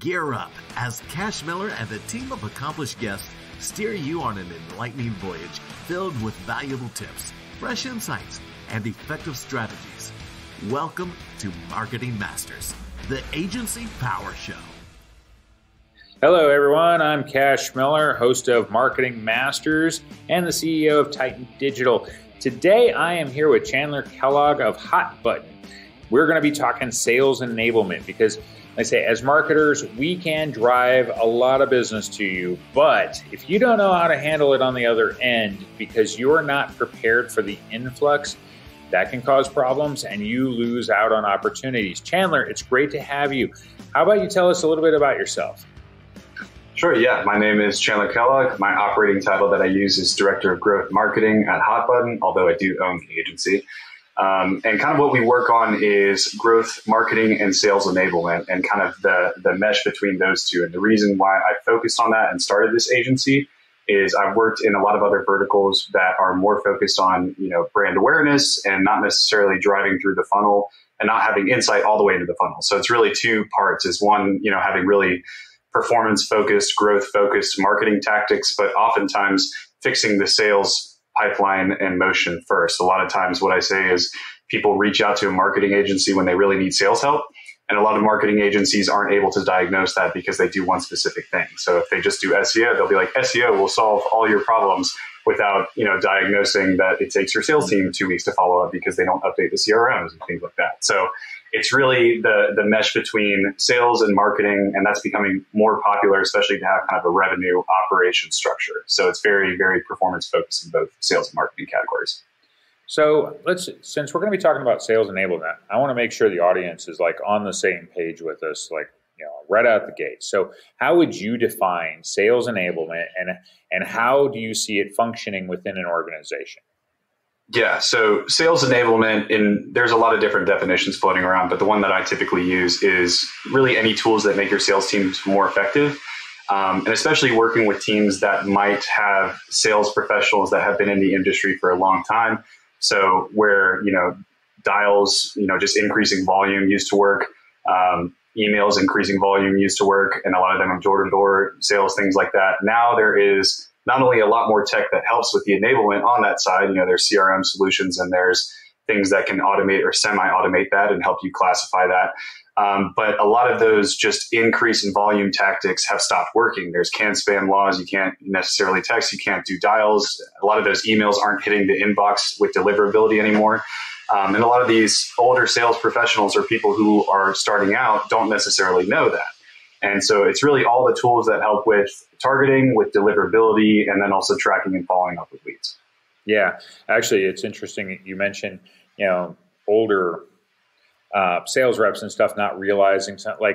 Gear up as Cash Miller and a team of accomplished guests steer you on an enlightening voyage filled with valuable tips, fresh insights, and effective strategies. Welcome to Marketing Masters, the Agency Power Show. Hello, everyone. I'm Cash Miller, host of Marketing Masters and the CEO of Titan Digital. Today, I am here with Chandler Kellogg of Hot Button. We're going to be talking sales enablement because, like I say, as marketers, we can drive a lot of business to you, but if you don't know how to handle it on the other end because you're not prepared for the influx, that can cause problems and you lose out on opportunities. Chandler, it's great to have you. How about you tell us a little bit about yourself? Sure, yeah. My name is Chandler Kellogg. My operating title that I use is Director of Growth Marketing at Hot Button, although I do own the agency. And kind of what we work on is growth marketing and sales enablement and kind of the mesh between those two. And the reason why I focused on that and started this agency is I've worked in a lot of other verticals that are more focused on, brand awareness and not necessarily driving through the funnel and not having insight all the way into the funnel. So it's really two parts. Is one, having really performance-focused, growth-focused marketing tactics, but oftentimes fixing the sales pipeline and motion first. A lot of times what I say is people reach out to a marketing agency when they really need sales help. And a lot of marketing agencies aren't able to diagnose that because they do one specific thing. So if they just do SEO, they'll be like, SEO will solve all your problems without, diagnosing that it takes your sales team 2 weeks to follow up because they don't update the CRMs and things like that. So it's really the mesh between sales and marketing, and that's becoming more popular, especially to have kind of a revenue operation structure. So it's very, very performance focused in both sales and marketing categories. So since we're going to be talking about sales enablement, I want to make sure the audience is on the same page with us, right out the gate. So how would you define sales enablement and how do you see it functioning within an organization? Yeah, so sales enablement, there's a lot of different definitions floating around, but the one that I typically use is really any tools that make your sales teams more effective. And especially working with teams that might have sales professionals that have been in the industry for a long time. So where, dials, just increasing volume used to work, emails increasing volume used to work, and a lot of them are door-to-door sales, things like that. Now there is not only a lot more tech that helps with the enablement on that side, there's CRM solutions and there's things that can automate or semi-automate that and help you classify that. But a lot of those just increase in volume tactics have stopped working. There's can-spam laws. You can't necessarily text. You can't do dials. A lot of those emails aren't hitting the inbox with deliverability anymore. And a lot of these older sales professionals or people who are starting out don't necessarily know that. And so it's really all the tools that help with targeting, with deliverability, and then also tracking and following up with leads. Yeah, actually, it's interesting. You mentioned, older sales reps and stuff not realizing something.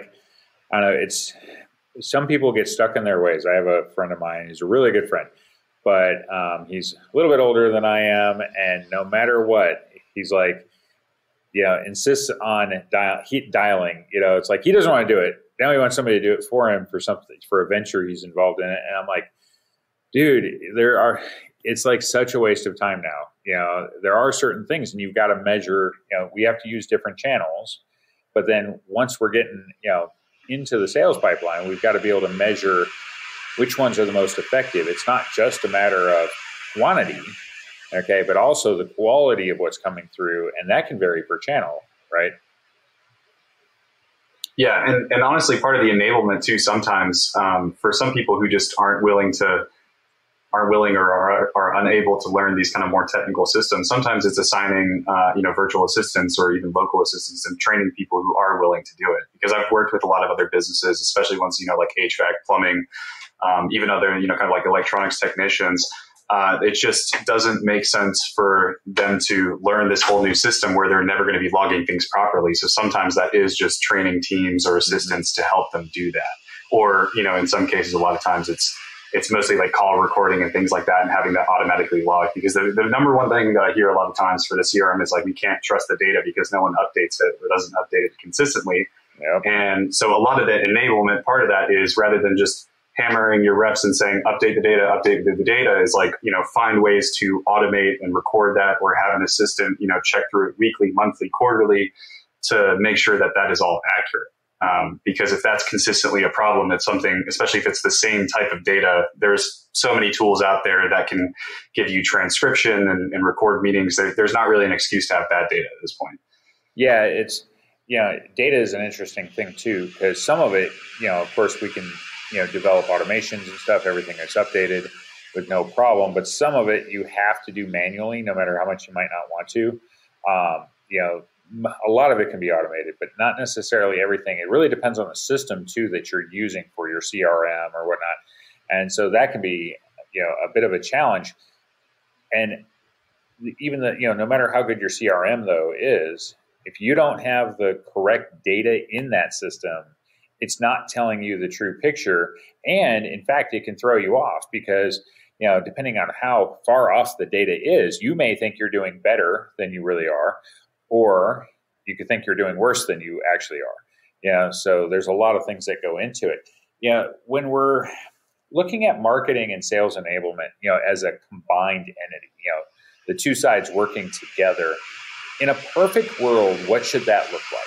I don't know, it's some people get stuck in their ways. I have a friend of mine. He's a really good friend, but he's a little bit older than I am, and no matter what, he's insists on dialing. It's like he doesn't want to do it. Now he wants somebody to do it for him for a venture he's involved in it. And I'm like, dude, it's such a waste of time now. There are certain things and you've got to measure, we have to use different channels, but then once we're getting, into the sales pipeline, we've got to be able to measure which ones are the most effective. It's not just a matter of quantity, okay, but also the quality of what's coming through. And that can vary per channel, right? Yeah, and honestly, part of the enablement too, sometimes for some people who just aren't willing or are unable to learn these kind of more technical systems, sometimes it's assigning virtual assistants or even local assistants and training people who are willing to do it. Because I've worked with a lot of other businesses, especially ones like HVAC, plumbing, even other kind of like electronics technicians. It just doesn't make sense for them to learn this whole new system where they're never going to be logging things properly. So sometimes that is just training teams or assistants to help them do that. Or, in some cases, a lot of times it's mostly like call recording and things like that and having that automatically logged. Because the number one thing that I hear a lot of times for the CRM is we can't trust the data because no one updates it or doesn't update it consistently. Yep. And so a lot of the enablement part of that is rather than just hammering your reps and saying, update the data is find ways to automate and record that or have an assistant, check through it weekly, monthly, quarterly to make sure that that is all accurate. Because if that's consistently a problem, it's something, especially if it's the same type of data, there's so many tools out there that can give you transcription and record meetings. There's not really an excuse to have bad data at this point. Yeah, data is an interesting thing too, because some of it, of course we can, develop automations and stuff, everything that's updated with no problem, but some of it you have to do manually, no matter how much you might not want to. A lot of it can be automated, but not necessarily everything. It really depends on the system too that you're using for your CRM or whatnot. And so that can be, a bit of a challenge. And even no matter how good your CRM though is, if you don't have the correct data in that system, it's not telling you the true picture. And in fact, it can throw you off because, depending on how far off the data is, you may think you're doing better than you really are, or you could think you're doing worse than you actually are. So there's a lot of things that go into it. When we're looking at marketing and sales enablement, as a combined entity, the two sides working together, in a perfect world, what should that look like?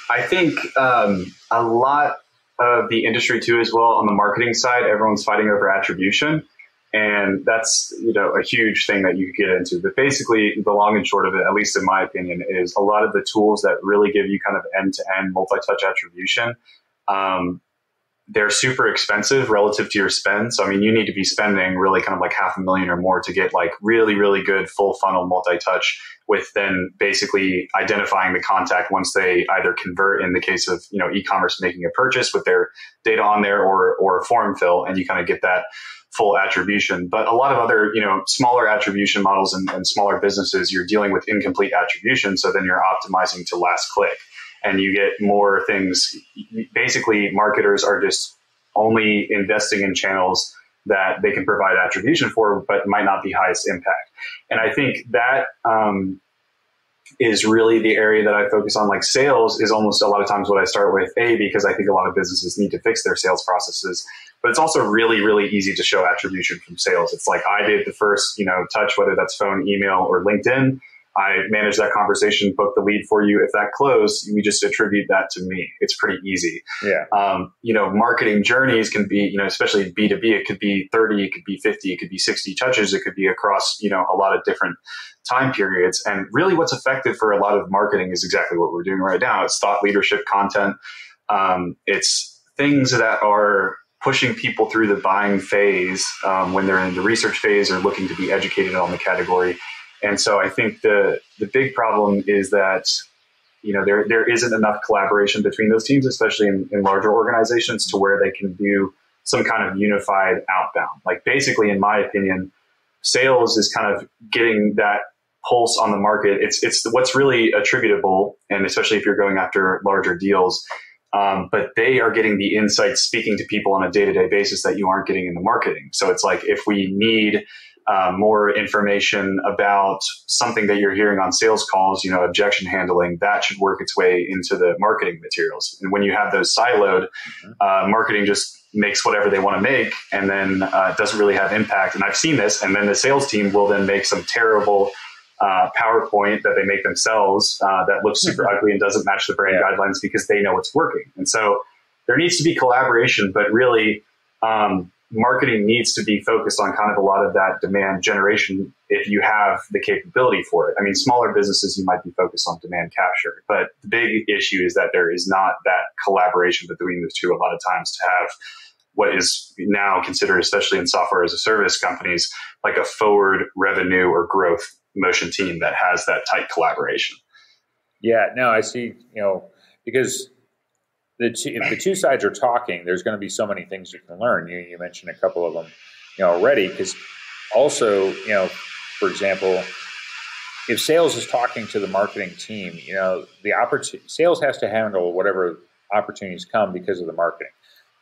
I think a lot of the industry too, as well, on the marketing side, everyone's fighting over attribution. And that's, a huge thing that you could get into. But basically, the long and short of it, at least in my opinion, is a lot of the tools that really give you kind of end-to-end multi-touch attribution. They're super expensive relative to your spend. So, you need to be spending really kind of like $500,000 or more to get like really, really good full funnel multi-touch, with then basically identifying the contact once they either convert, in the case of, e-commerce, making a purchase with their data on there, or form fill, and you kind of get that full attribution. But a lot of other, smaller attribution models and smaller businesses, you're dealing with incomplete attribution. So then you're optimizing to last click. And you get more things. Basically, marketers are just only investing in channels that they can provide attribution for, but might not be highest impact. And I think that is really the area that I focus on. Like, sales is almost a lot of times what I start with, because I think a lot of businesses need to fix their sales processes. But it's also really, really easy to show attribution from sales. It's like, I did the first, touch, whether that's phone, email, or LinkedIn. I manage that conversation, book the lead for you. If that closed, we just attribute that to me. It's pretty easy. Yeah. Marketing journeys can be, especially B2B, it could be 30, it could be 50, it could be 60 touches. It could be across, a lot of different time periods. And really what's effective for a lot of marketing is exactly what we're doing right now. It's thought leadership content. It's things that are pushing people through the buying phase when they're in the research phase or looking to be educated on the category. And so I think the big problem is that, there isn't enough collaboration between those teams, especially in larger organizations, to where they can do some kind of unified outbound. Like, basically, in my opinion, sales is kind of getting that pulse on the market. It's what's really attributable, and especially if you're going after larger deals. But they are getting the insights, speaking to people on a day-to-day basis that you aren't getting in the marketing. So it's like, if we need more information about something that you're hearing on sales calls, objection handling, that should work its way into the marketing materials. And when you have those siloed, marketing just makes whatever they want to make, and then doesn't really have impact. And I've seen this, and then the sales team will then make some terrible PowerPoint that they make themselves that looks super ugly and doesn't match the brand guidelines, because they know it's working. And so there needs to be collaboration, but really marketing needs to be focused on kind of a lot of that demand generation if you have the capability for it. Smaller businesses, you might be focused on demand capture, but the big issue is that there is not that collaboration between the two a lot of times to have what is now considered, especially in software as a service companies, like a forward revenue or growth motion team that has that tight collaboration. Yeah, no, I see, because if the two sides are talking, there's going to be so many things you can learn. You mentioned a couple of them, already, because also, for example, if sales is talking to the marketing team, sales has to handle whatever opportunities come because of the marketing.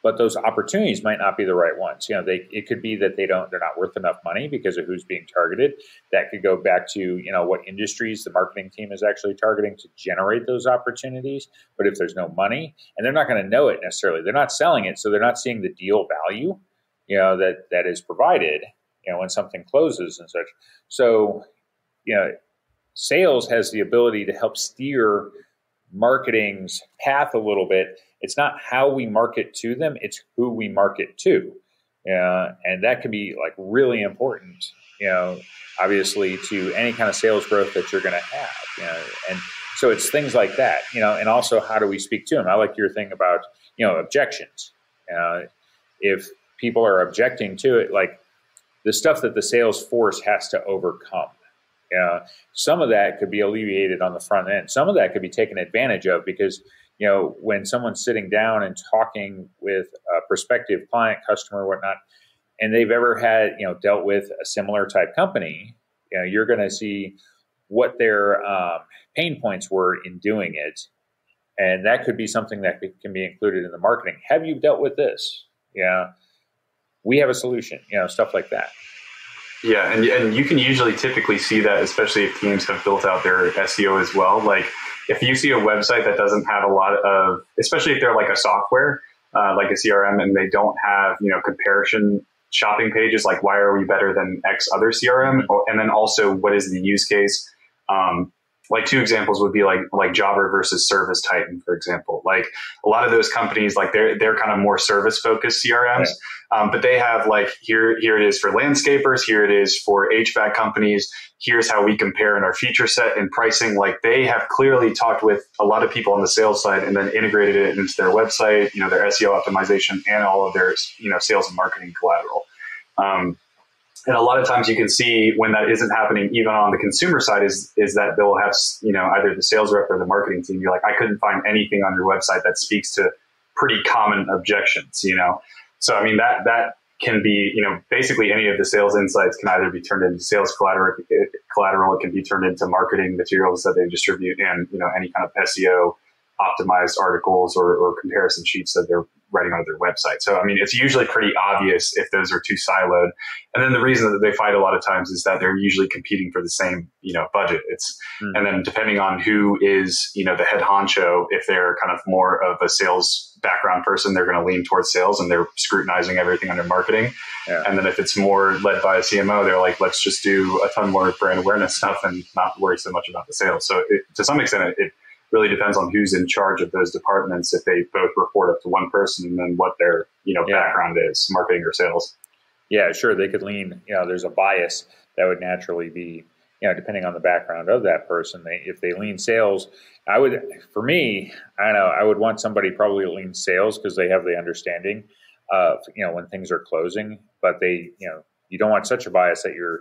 But those opportunities might not be the right ones. It could be that they're not worth enough money because of who's being targeted. That could go back to, what industries the marketing team is actually targeting to generate those opportunities. But if there's no money, and they're not going to know it necessarily, they're not selling it, so they're not seeing the deal value, that is provided, when something closes and such. So, sales has the ability to help steer marketing's path a little bit. It's not how we market to them, it's who we market to. And that can be like really important, obviously to any kind of sales growth that you're going to have. And so it's things like that, and also how do we speak to them? I like your thing about, objections. If people are objecting to it, like the stuff that the sales force has to overcome. Some of that could be alleviated on the front end. Some of that could be taken advantage of because, when someone's sitting down and talking with a prospective client, customer, whatnot, and they've ever had, dealt with a similar type company, you're going to see what their pain points were in doing it. And that could be something that can be included in the marketing. Have you dealt with this? We have a solution, stuff like that. Yeah, and you can usually typically see that, especially if teams have built out their SEO as well. Like if you see a website that doesn't have a lot of, especially if they're like a software, like a CRM, and they don't have, comparison shopping pages, like why are we better than X other CRM? And then also what is the use case? Like two examples would be like Jobber versus Service Titan, for example. Like a lot of those companies, like they're kind of more service focused CRMs, but they have like here it is for landscapers, here it is for HVAC companies. Here's how we compare in our feature set and pricing. Like they have clearly talked with a lot of people on the sales side and then integrated it into their website, their SEO optimization and all of their sales and marketing collateral. And a lot of times you can see when that isn't happening, even on the consumer side, is that they'll have, either the sales rep or the marketing team. You're like, I couldn't find anything on your website that speaks to pretty common objections, So, I mean, that can be, basically any of the sales insights can either be turned into sales collateral. It can be turned into marketing materials that they distribute and, any kind of SEO optimized articles or comparison sheets that they're writing on their website. So, I mean, it's usually pretty obvious if those are too siloed. And then the reason that they fight a lot of times is that they're usually competing for the same, budget. And then depending on who is, the head honcho, if they're kind of more of a sales background person, they're going to lean towards sales and they're scrutinizing everything under marketing. Yeah. And then if it's more led by a CMO, they're like, let's just do a ton more brand awareness stuff and not worry so much about the sales. So to some extent, it really depends on who's in charge of those departments, if they both report up to one person and then what their, background is, marketing or sales. Yeah, sure. They could lean, there's a bias that would naturally be, depending on the background of that person. If they lean sales, I would want somebody probably to lean sales because they have the understanding of, when things are closing, but you don't want such a bias that you're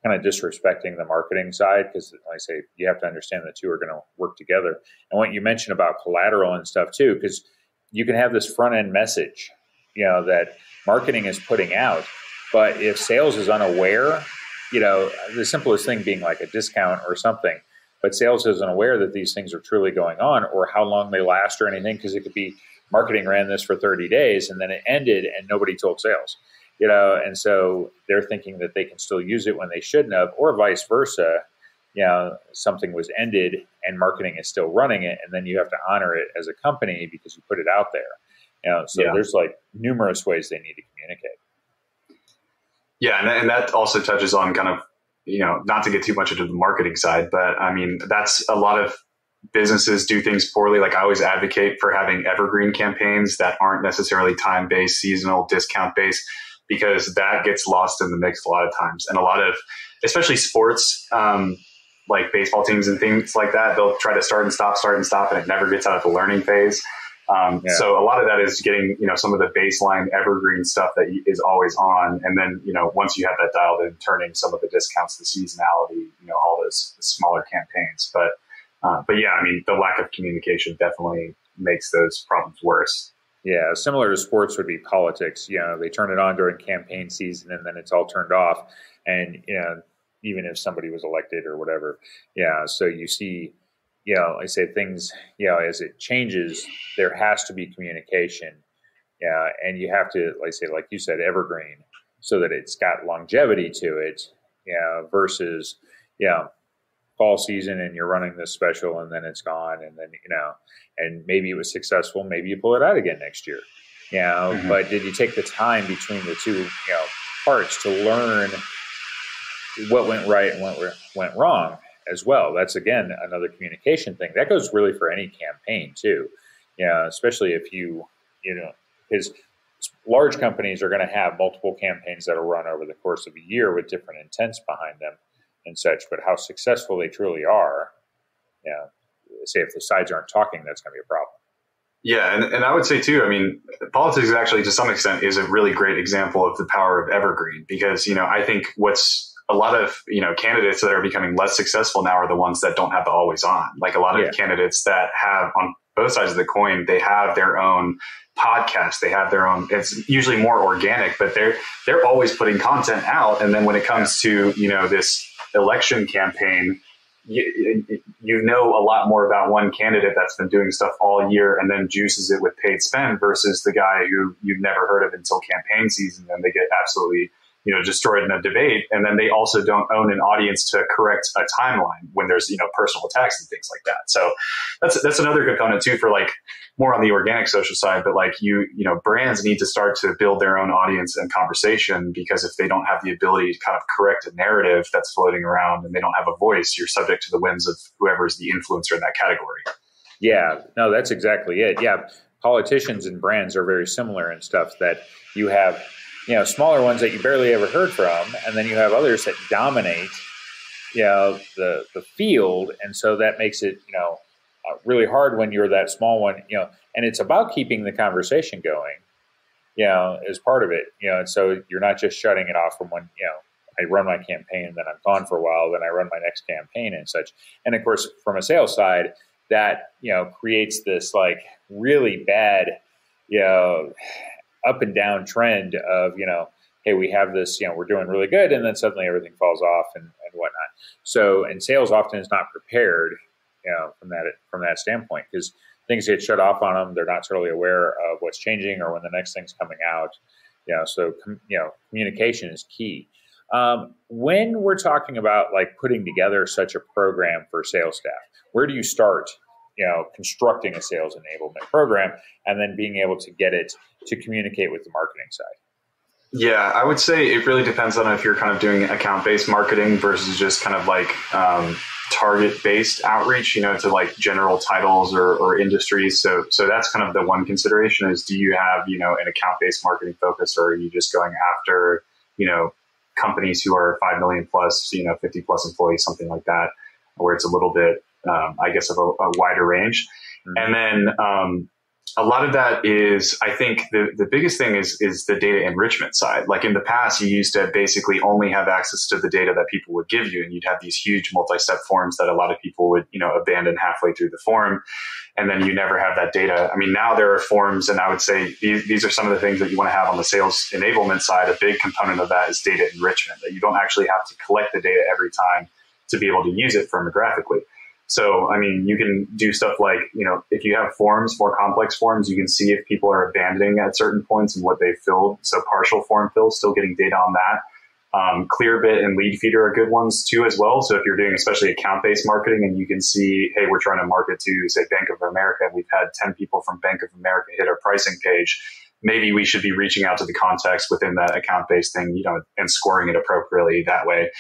kind of disrespecting the marketing side, because like I say, you have to understand the two are going to work together. And what you mentioned about collateral and stuff too, because you can have this front end message, that marketing is putting out, but if sales is unaware, the simplest thing being like a discount or something, but sales isn't aware that these things are truly going on or how long they last or anything, because it could be marketing ran this for 30 days and then it ended and nobody told sales. And so they're thinking that they can still use it when they shouldn't have, or vice versa. Something was ended and marketing is still running it, and then you have to honor it as a company because you put it out there. There's like numerous ways they need to communicate. Yeah, and that also touches on kind of, not to get too much into the marketing side, but I mean, that's a lot of businesses do things poorly. Like I always advocate for having evergreen campaigns that aren't necessarily time-based, seasonal, discount-based, because that gets lost in the mix a lot of times. And a lot of, especially sports, like baseball teams and things like that, they'll try to start and stop, and it never gets out of the learning phase. So a lot of that is getting, some of the baseline evergreen stuff that is always on. And then, once you have that dialed in, turning some of the discounts to seasonality, all those smaller campaigns. But yeah, I mean, the lack of communication definitely makes those problems worse. Yeah, similar to sports would be politics. They turn it on during campaign season and then it's all turned off. And, even if somebody was elected or whatever. Yeah, so you see, I say things, as it changes, there has to be communication. Yeah, and you have to, like you said, evergreen, so that it's got longevity to it. Versus, fall season and you're running this special and then it's gone, and then and maybe it was successful, maybe you pull it out again next year. But did you take the time between the two parts to learn what went right and what went wrong? as well. That's, again, another communication thing. That goes really for any campaign too. Especially if because large companies are going to have multiple campaigns that will run over the course of a year with different intents behind them and such. But how successful they truly are, say if the sides aren't talking, that's going to be a problem. Yeah, and I would say too, I mean, politics actually to some extent is a really great example of the power of evergreen, because, I think what's a lot of, candidates that are becoming less successful now are the ones that don't have the always on. Like a lot of candidates that have on both sides of the coin, they have their own podcast, they have their own, it's usually more organic, but they're always putting content out. And then when it comes to, this election campaign, you know a lot more about one candidate that's been doing stuff all year and then juices it with paid spend versus the guy who you've never heard of until campaign season, and they get absolutely destroyed in a debate. And then they also don't own an audience to correct a timeline when there's personal attacks and things like that. So that's another component too for like more on the organic social side. But like brands need to start to build their own audience and conversation, because if they don't have the ability to kind of correct a narrative that's floating around and they don't have a voice, you're subject to the whims of whoever is the influencer in that category. Yeah, no, that's exactly it. Yeah, politicians and brands are very similar in stuff that you have, smaller ones that you barely ever heard from, and then you have others that dominate, the field, and so that makes it, really hard when you're that small one, and it's about keeping the conversation going, as part of it, and so you're not just shutting it off from when, I run my campaign, then I'm gone for a while, then I run my next campaign and such. And of course, from a sales side, that, creates this like really bad, up and down trend of, hey, we have this, we're doing really good, and then suddenly everything falls off and whatnot. So, and sales often is not prepared, from that standpoint, because things get shut off on them. They're not totally aware of what's changing or when the next thing's coming out. So, communication is key. When we're talking about like putting together such a program for sales staff, where do you start, constructing a sales enablement program and then being able to get it to communicate with the marketing side? Yeah, I would say it really depends on if you're kind of doing account-based marketing versus just kind of like target-based outreach, to like general titles or industries. So that's kind of the one consideration is, do you have, an account-based marketing focus, or are you just going after, companies who are 5 million plus, 50 plus employees, something like that, where it's a little bit, I guess, of a wider range. Mm-hmm. And then a lot of that is, I think the biggest thing is the data enrichment side. Like in the past, you used to basically only have access to the data that people would give you, and you'd have these huge multi-step forms that a lot of people would, abandon halfway through the form, and then you never have that data. I mean, now there are forms, and I would say these are some of the things that you want to have on the sales enablement side. A big component of that is data enrichment, that you don't actually have to collect the data every time to be able to use it firmographically. So, I mean, you can do stuff like, if you have forms, more complex forms, you can see if people are abandoning at certain points and what they filled. So partial form fills, still getting data on that. Clearbit and Leadfeeder are good ones too as well. So if you're doing especially account-based marketing and you can see, hey, we're trying to market to, say, Bank of America, and we've had 10 people from Bank of America hit our pricing page, maybe we should be reaching out to the context within that account-based thing, and scoring it appropriately that way.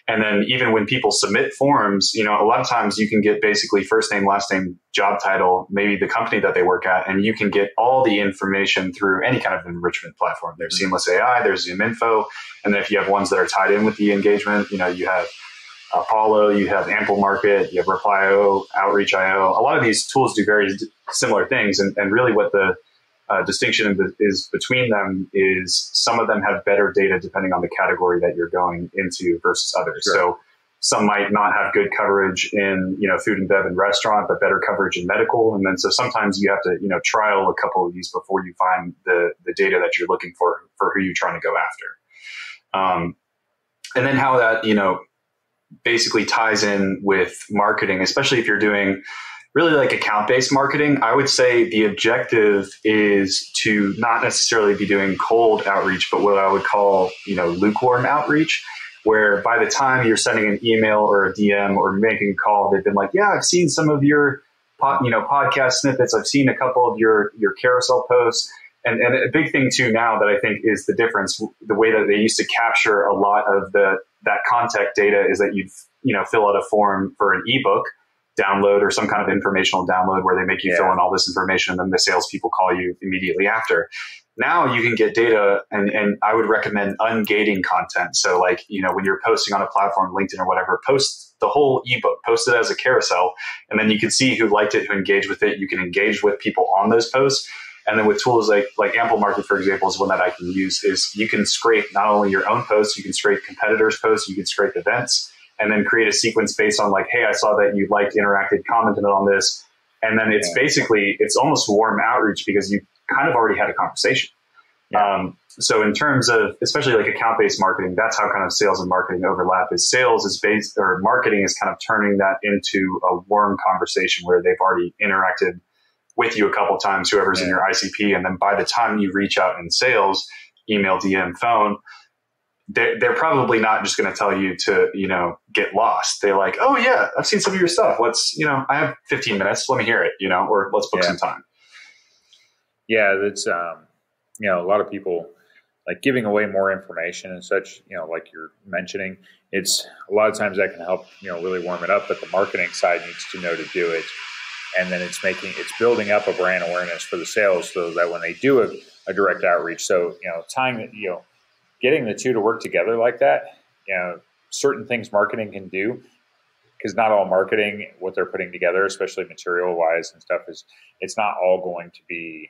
And then even when people submit forms, a lot of times you can get basically first name, last name, job title, maybe the company that they work at, and you can get all the information through any kind of enrichment platform. There's Seamless AI, there's ZoomInfo, and then if you have ones that are tied in with the engagement, you have Apollo, you have Ample Market, you have Reply.io, Outreach.io. A lot of these tools do very similar things, and really what the distinction is between them is some of them have better data depending on the category that you're going into versus others. Sure. So some might not have good coverage in, food and bev and restaurant, but better coverage in medical. And then so sometimes you have to, trial a couple of these before you find the data that you're looking for who you're trying to go after. And then how that, basically ties in with marketing, especially if you're doing really like account-based marketing. I would say the objective is to not necessarily be doing cold outreach, but what I would call, lukewarm outreach, where by the time you're sending an email or a DM or making a call, they've been like, yeah, I've seen some of your, podcast snippets. I've seen a couple of your carousel posts. And a big thing too now that I think is the difference, the way that they used to capture a lot of that contact data is that you'd fill out a form for an ebook download or some kind of informational download where they make you fill in all this information, and then the salespeople call you immediately after. Now you can get data, and I would recommend ungating content. So like, when you're posting on a platform, LinkedIn or whatever, post the whole ebook, post it as a carousel, and then you can see who liked it, who engaged with it. You can engage with people on those posts. And then with tools like Ample Market, for example, is one that I can use, is you can scrape not only your own posts, you can scrape competitors' posts, you can scrape events, and then create a sequence based on like, hey, I saw that you liked, interacted, commented on this. And then it's basically, it's almost warm outreach because you kind of already had a conversation. So in terms of, especially like account-based marketing, that's how kind of sales and marketing overlap. Is sales is based, or marketing is kind of turning that into a warm conversation where they've already interacted with you a couple of times, whoever's in your ICP. And then by the time you reach out in sales, email, DM, phone, they're probably not just going to tell you to, get lost. They're like, oh yeah, I've seen some of your stuff. Let's, I have 15 minutes. Let me hear it, or let's book some time. Yeah. That's, a lot of people like giving away more information and such, like you're mentioning, it's a lot of times that can help, really warm it up, but the marketing side needs to know to do it. And then it's building up a brand awareness for the sales so that when they do a direct outreach, so, tying, getting the two to work together like that, certain things marketing can do, because not all marketing, what they're putting together, especially material wise and stuff, it's not all going to be,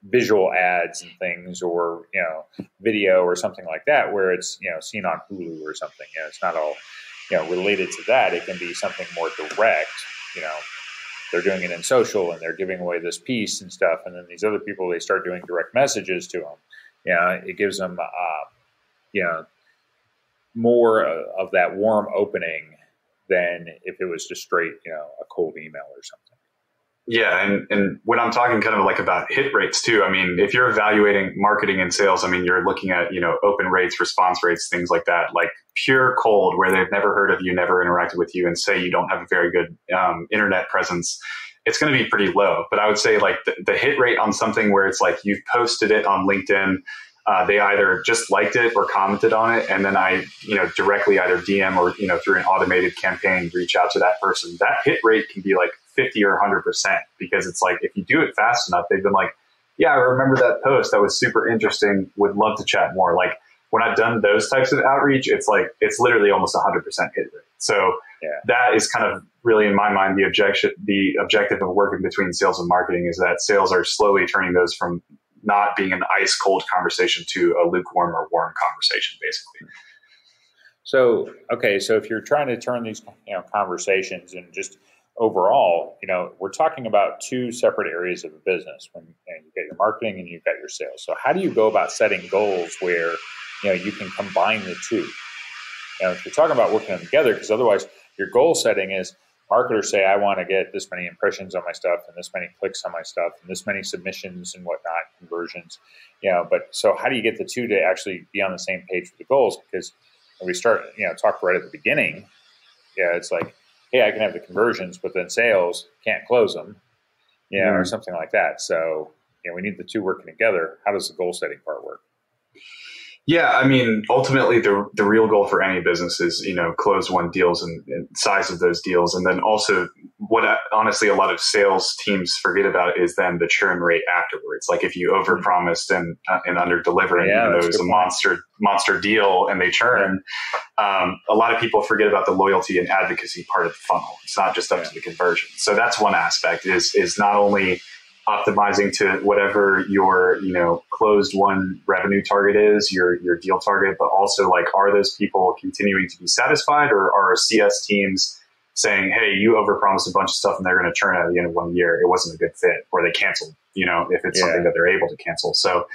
visual ads and things, or, video or something like that, where it's, seen on Hulu or something. It's not all, related to that. It can be something more direct. They're doing it in social and they're giving away this piece and stuff. And then these other people, they start doing direct messages to them. It gives them, more of that warm opening than if it was just straight, a cold email or something. Yeah. And when I'm talking kind of like about hit rates too, I mean, if you're evaluating marketing and sales, I mean, you're looking at, open rates, response rates, things like that, like pure cold, where they've never heard of you, never interacted with you, and say you don't have a very good internet presence. It's going to be pretty low. But I would say like the hit rate on something where it's like you've posted it on LinkedIn, they either just liked it or commented on it, and then I, directly either DM or, through an automated campaign, reach out to that person. That hit rate can be like 50 or 100%, because it's like, if you do it fast enough, they've been like, yeah, I remember that post. That was super interesting. Would love to chat more. Like when I've done those types of outreach, it's like, it's literally almost 100% hit rate. So that is kind of really, in my mind, the objective of working between sales and marketing, is that sales are slowly turning those from not being an ice cold conversation to a lukewarm or warm conversation, basically. So, okay. So if you're trying to turn these, conversations, and just overall, we're talking about two separate areas of a business. When you've got your marketing and you've got your sales. So how do you go about setting goals where, you can combine the two? If you're talking about working them together, because otherwise your goal setting is, marketers say, I want to get this many impressions on my stuff and this many clicks on my stuff and this many submissions and whatnot, conversions, but so how do you get the two to actually be on the same page with the goals? Because when we start, talk right at the beginning, it's like, hey, I can have the conversions, but then sales can't close them, or something like that. So, we need the two working together. How does the goal setting part work? Yeah, I mean, ultimately, the real goal for any business is, close won deals and size of those deals. And then also what honestly a lot of sales teams forget about is then the churn rate afterwards. Like if you overpromised and under delivering, it was a monster deal and they churn, a lot of people forget about the loyalty and advocacy part of the funnel. It's not just up to the conversion. So that's one aspect, is not only optimizing to whatever your, closed won revenue target is, your deal target, but also like, are those people continuing to be satisfied, or are CS teams saying, hey, you overpromised a bunch of stuff and they're going to churn at the end of 1 year. It wasn't a good fit, or they canceled, if it's something that they're able to cancel. So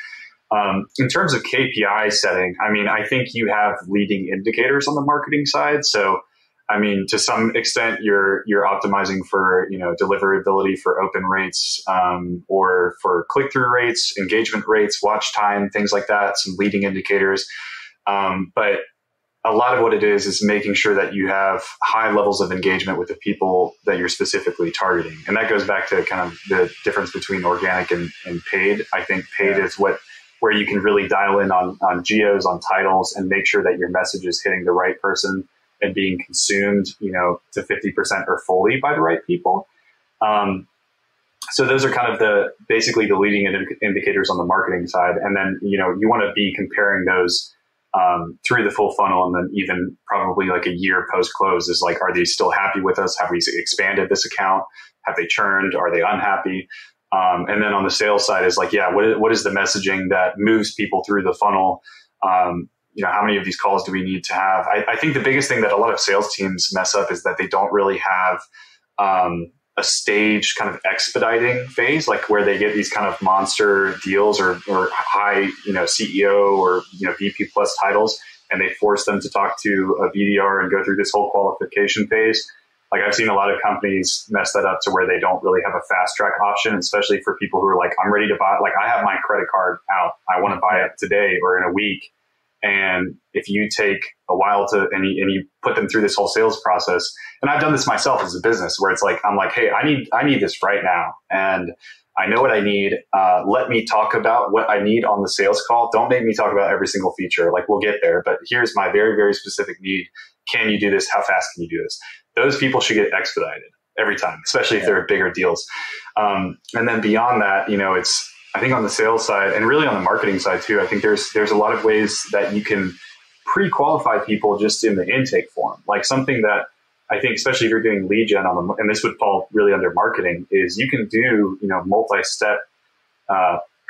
in terms of KPI setting, I mean, I think you have leading indicators on the marketing side. So I mean, to some extent, you're optimizing for, deliverability, for open rates, or for click-through rates, engagement rates, watch time, things like that, some leading indicators. But a lot of what it is making sure that you have high levels of engagement with the people that you're specifically targeting. And that goes back to kind of the difference between organic and paid. I think paid is where you can really dial in on geos, on titles, and make sure that your message is hitting the right person and being consumed, to 50% or fully by the right people. So those are kind of basically the leading indicators on the marketing side. And then, you want to be comparing those through the full funnel, and then even probably like a year post-close is like, are they still happy with us? Have we expanded this account? Have they churned? Are they unhappy? And then on the sales side is like, what is the messaging that moves people through the funnel? How many of these calls do we need to have? I think the biggest thing that a lot of sales teams mess up is that they don't really have a stage kind of expediting phase, like where they get these kind of monster deals or high, CEO or, VP plus titles, and they force them to talk to a BDR and go through this whole qualification phase. Like I've seen a lot of companies mess that up to where they don't really have a fast track option, especially for people who are like, I'm ready to buy, like I have my credit card out. I want to buy it today or in a week. And if you take a while and you put them through this whole sales process, and I've done this myself as a business where it's like, I'm like, hey, I need this right now. And I know what I need. Let me talk about what I need on the sales call. Don't make me talk about every single feature. Like we'll get there, but here's my very, very specific need. Can you do this? How fast can you do this? Those people should get expedited every time, especially if they're bigger deals. And then beyond that, I think on the sales side and really on the marketing side too, I think there's a lot of ways that you can pre-qualify people just in the intake form. Like something that I think, especially if you're doing lead gen and this would fall really under marketing, is you can do, multi-step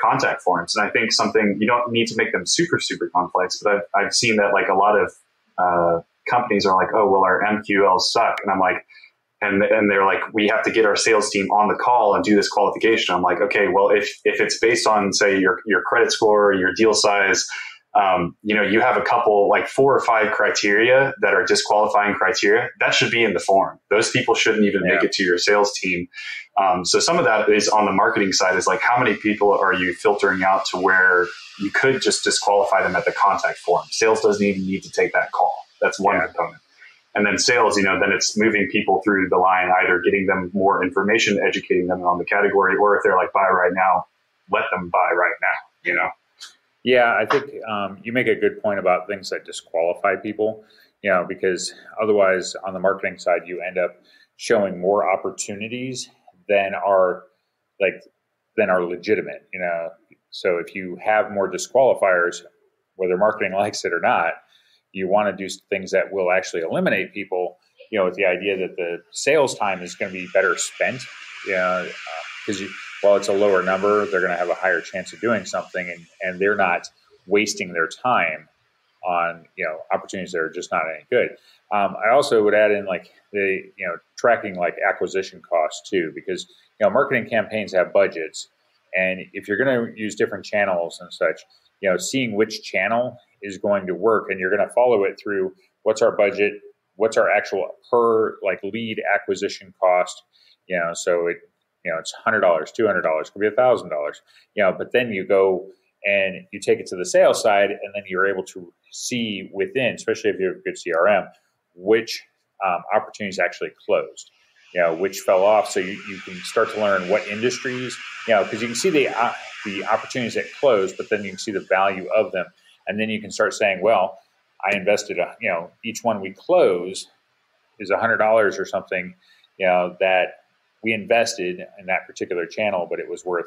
contact forms. And I think something, you don't need to make them super, super complex, but I've seen that like a lot of companies are like, oh, well, our MQLs suck. And I'm like, and they're like, we have to get our sales team on the call and do this qualification. I'm like, okay, well, if it's based on, say, your credit score, your deal size, you have a couple, like 4 or 5 criteria that are disqualifying criteria, that should be in the form. Those people shouldn't even make it to your sales team. So some of that is on the marketing side is like, how many people are you filtering out to where you could just disqualify them at the contact form? Sales doesn't even need to take that call. That's one component. And then sales, then it's moving people through the line, either getting them more information, educating them on the category, or if they're like, buy right now, let them buy right now, Yeah, I think you make a good point about things that disqualify people, because otherwise on the marketing side, you end up showing more opportunities than are legitimate, So if you have more disqualifiers, whether marketing likes it or not, you want to do things that will actually eliminate people, with the idea that the sales time is going to be better spent, because while it's a lower number, they're going to have a higher chance of doing something, and they're not wasting their time on, opportunities that are just not any good. I also would add in like the, tracking like acquisition costs too, because, marketing campaigns have budgets, and if you're going to use different channels and such, seeing which channel is going to work, and you're going to follow it through what's our budget, what's our actual per like lead acquisition cost, so it's $100, $200, could be $1,000, but then you go and you take it to the sales side, and then you're able to see within, especially if you have a good CRM, which opportunities actually closed, which fell off. So you can start to learn what industries, because you can see the opportunities that closed, but then you can see the value of them. And then you can start saying, well, I invested, each one we close is $100 or something, that we invested in that particular channel, but it was worth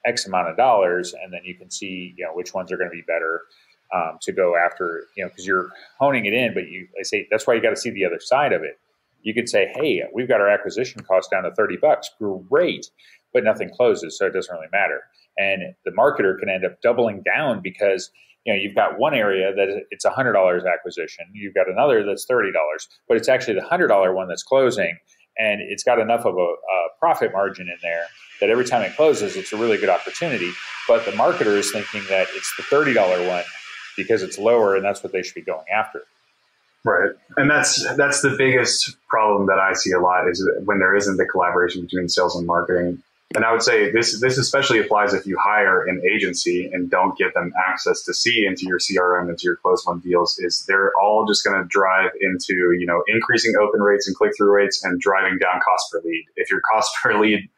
X amount of dollars. And then you can see, which ones are going to be better to go after, because you're honing it in, but I say, that's why you got to see the other side of it. You could say, hey, we've got our acquisition cost down to $30. Great. But nothing closes. So it doesn't really matter. And the marketer can end up doubling down because, you've got one area that it's $100 acquisition. You've got another that's $30, but it's actually the $100 one that's closing. And it's got enough of a profit margin in there that every time it closes, it's a really good opportunity. But the marketer is thinking that it's the $30 one because it's lower, and that's what they should be going after. Right. And that's the biggest problem that I see a lot is when there isn't the collaboration between sales and marketing. And I would say this especially applies if you hire an agency and don't give them access to see into your CRM, into your close won deals, is they're all just going to drive into, increasing open rates and click-through rates and driving down cost per lead. If your cost per lead,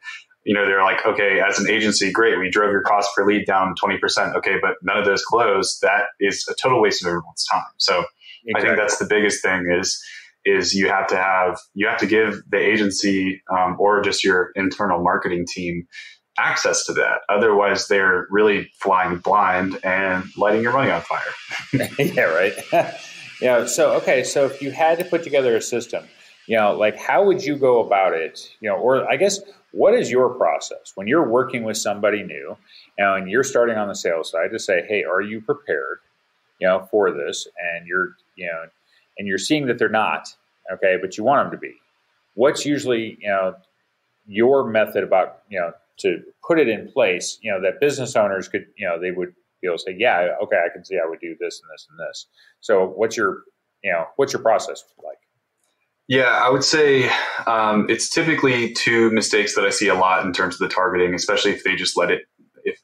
they're like, okay, as an agency, great, we drove your cost per lead down 20%. Okay, but none of those closed. That is a total waste of everyone's time. So I think that's the biggest thing is you have to give the agency or just your internal marketing team access to that. Otherwise, they're really flying blind and lighting your money on fire. Yeah, right. So if you had to put together a system, like how would you go about it? Or I guess, what is your process when you're working with somebody new and you're starting on the sales side to say, hey, are you prepared, for this? And you're seeing that they're not, okay, but you want them to be. What's usually, your method about, to put it in place, that business owners could, they would be able to say, yeah, okay, I can see I would do this and this and this. So what's your process like? Yeah, I would say it's typically two mistakes that I see a lot in terms of the targeting, especially if they just let it,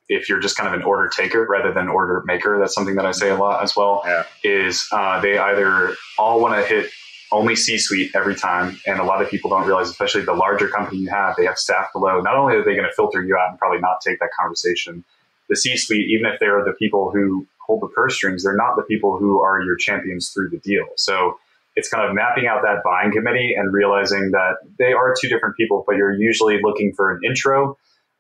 if you're just kind of an order taker rather than order maker. That's something that I say a lot as well, is they either all want to hit only C-suite every time. And a lot of people don't realize, especially the larger company you have, they have staff below. Not only are they going to filter you out and probably not take that conversation, the C-suite, even if they're the people who hold the purse strings, they're not the people who are your champions through the deal. So it's kind of mapping out that buying committee and realizing that they are two different people, but you're usually looking for an intro,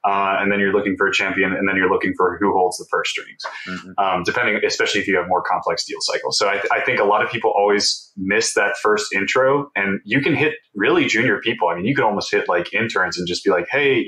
and then you're looking for a champion, and then you're looking for who holds the purse strings, depending, especially if you have more complex deal cycles. So I think a lot of people always miss that first intro, and you can hit really junior people. I mean, you could almost hit like interns and just be like, hey,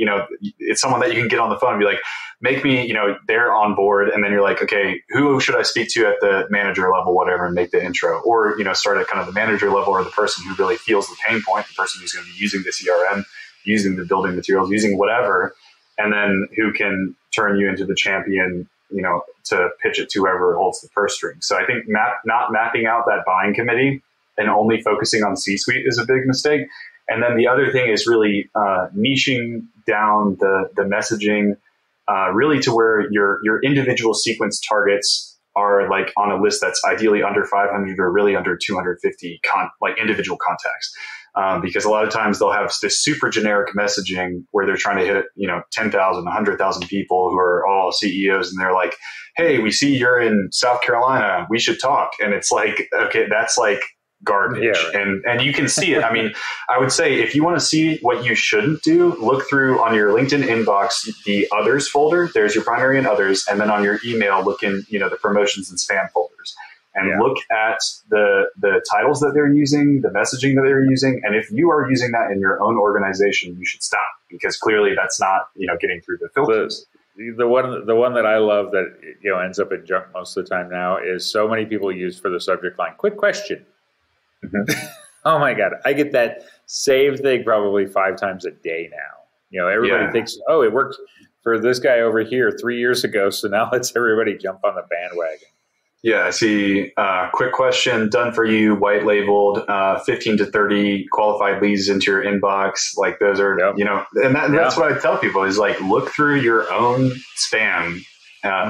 it's someone that you can get on the phone and be like, make me, they're on board. And then you're like, okay, who should I speak to at the manager level, whatever, and make the intro, or, start at kind of the manager level, or the person who really feels the pain point, the person who's going to be using the CRM, using the building materials, using whatever. And then who can turn you into the champion, to pitch it to whoever holds the purse string. So I think not mapping out that buying committee and only focusing on C-suite is a big mistake. And then the other thing is really niching down the messaging really to where your individual sequence targets are like on a list that's ideally under 500 or really under 250 individual contacts. Because a lot of times they'll have this super generic messaging where they're trying to hit, 10,000, 100,000 people who are all CEOs. And they're like, hey, we see you're in South Carolina. We should talk. And it's like, okay, that's like garbage. Yeah, right. And you can see it. I mean, I would say if you want to see what you shouldn't do, look through on your LinkedIn inbox, the others folder. There's your primary and others. And then on your email, look in, the promotions and spam folders. And look at the titles that they're using, the messaging that they're using. And if you are using that in your own organization, you should stop, because clearly that's not, getting through the filters. The one that I love that, ends up in junk most of the time now is so many people use for the subject line, quick question. Mm-hmm. Oh my God. I get that same thing probably 5 times a day now. Everybody thinks, oh, it worked for this guy over here 3 years ago. So now let's everybody jump on the bandwagon. Yeah, I see. Quick question, done for you, white labeled, 15 to 30 qualified leads into your inbox. Like those are, and that's what I tell people is like, look through your own spam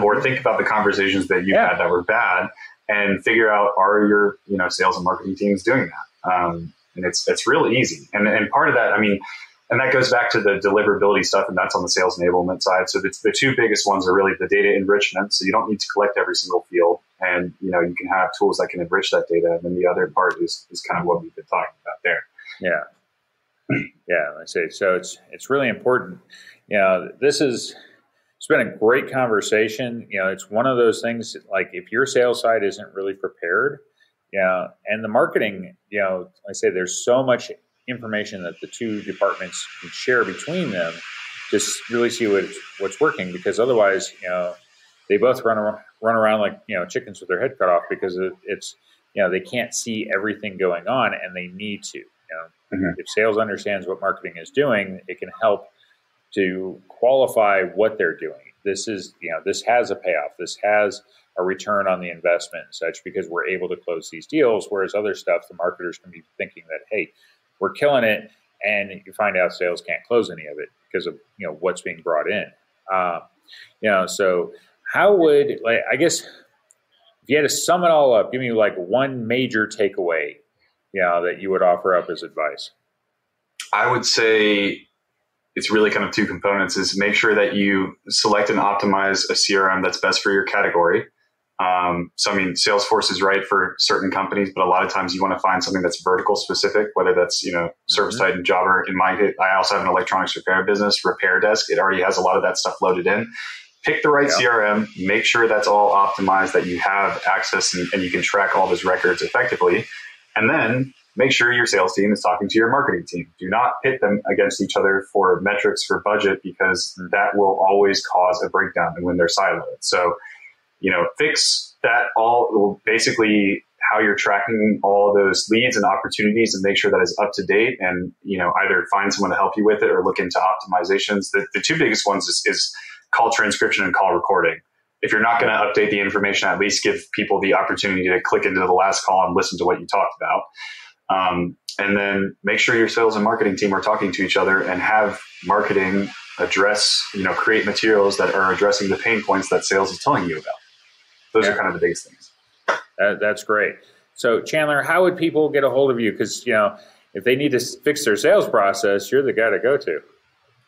or think about the conversations that you had that were bad and figure out, are your, sales and marketing teams doing that? And it's really easy. And part of that, I mean, and that goes back to the deliverability stuff, and that's on the sales enablement side. So the two biggest ones are really the data enrichment. So you don't need to collect every single field, and you can have tools that can enrich that data. And then the other part is kind of what we've been talking about there. Yeah, I say so. It's really important. It's been a great conversation. It's one of those things like if your sales side isn't really prepared, and the marketing, like I say, there's so much information that the two departments can share between them to really see what's working, because otherwise, they both run around like, chickens with their head cut off, because it's, they can't see everything going on, and they need to, If sales understands what marketing is doing, it can help to qualify what they're doing. This is, this has a payoff. This has a return on the investment and such, because we're able to close these deals. Whereas other stuff, the marketers can be thinking that, hey, we're killing it, and you find out sales can't close any of it because of what's being brought in. So how would, like, I guess if you had to sum it all up, give me like one major takeaway, that you would offer up as advice. I would say it's really kind of two components: is make sure that you select and optimize a CRM that's best for your category. So, I mean, Salesforce is right for certain companies, but a lot of times you want to find something that's vertical specific, whether that's, ServiceTitan, Jobber. I also have an electronics repair business, Repair Desk. It already has a lot of that stuff loaded in. Pick the right CRM, make sure that's all optimized, that you have access and you can track all those records effectively. And then make sure your sales team is talking to your marketing team. Do not pit them against each other for metrics, for budget, because that will always cause a breakdown when they're siloed. So, fix that all, basically how you're tracking all those leads and opportunities, and make sure that is up to date, and, either find someone to help you with it or look into optimizations. The two biggest ones is call transcription and call recording. If you're not going to update the information, at least give people the opportunity to click into the last call and listen to what you talked about. And then make sure your sales and marketing team are talking to each other, and have marketing address, create materials that are addressing the pain points that sales is telling you about. Those are kind of the biggest things. That's great. So Chandler, how would people get a hold of you? Because, if they need to fix their sales process, you're the guy to go to.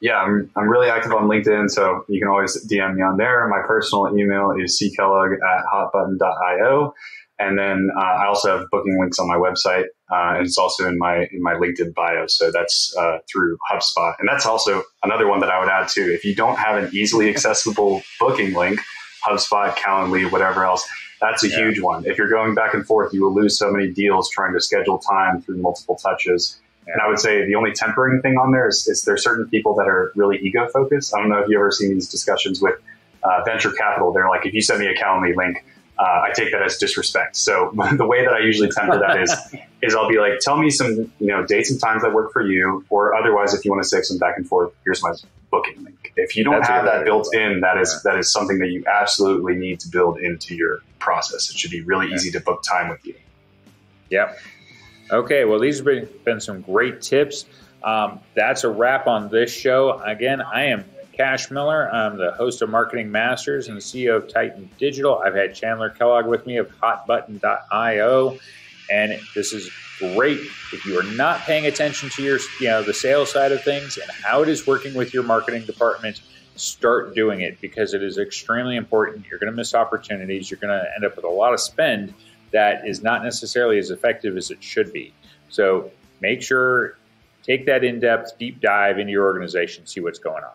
Yeah, I'm really active on LinkedIn, so you can always DM me on there. My personal email is ckellogg@hotbutton.io. And then I also have booking links on my website, and it's also in my LinkedIn bio. So that's through HubSpot. And that's also another one that I would add too. If you don't have an easily accessible booking link, HubSpot, Calendly, whatever else, that's a huge one. If you're going back and forth, you will lose so many deals trying to schedule time through multiple touches. And I would say the only tempering thing on there is there's certain people that are really ego focused. I don't know if you've ever seen these discussions with venture capital. They're like, if you send me a Calendly link, I take that as disrespect. So the way that I usually temper that is I'll be like, tell me some dates and times that work for you, or otherwise, if you want to save some back and forth, here's my booking link. If you don't have that built in, that is something that you absolutely need to build into your process. It should be really easy to book time with you. Yep. Okay, well, these have been some great tips. That's a wrap on this show. Again, I am Cash Miller. I'm the host of Marketing Masters and the CEO of Titan Digital. I've had Chandler Kellogg with me of hotbutton.io, and this is great. If you are not paying attention to your, the sales side of things and how it is working with your marketing department, start doing it, because it is extremely important. You're going to miss opportunities. You're going to end up with a lot of spend that is not necessarily as effective as it should be. So make sure, take that in-depth, deep dive into your organization, see what's going on.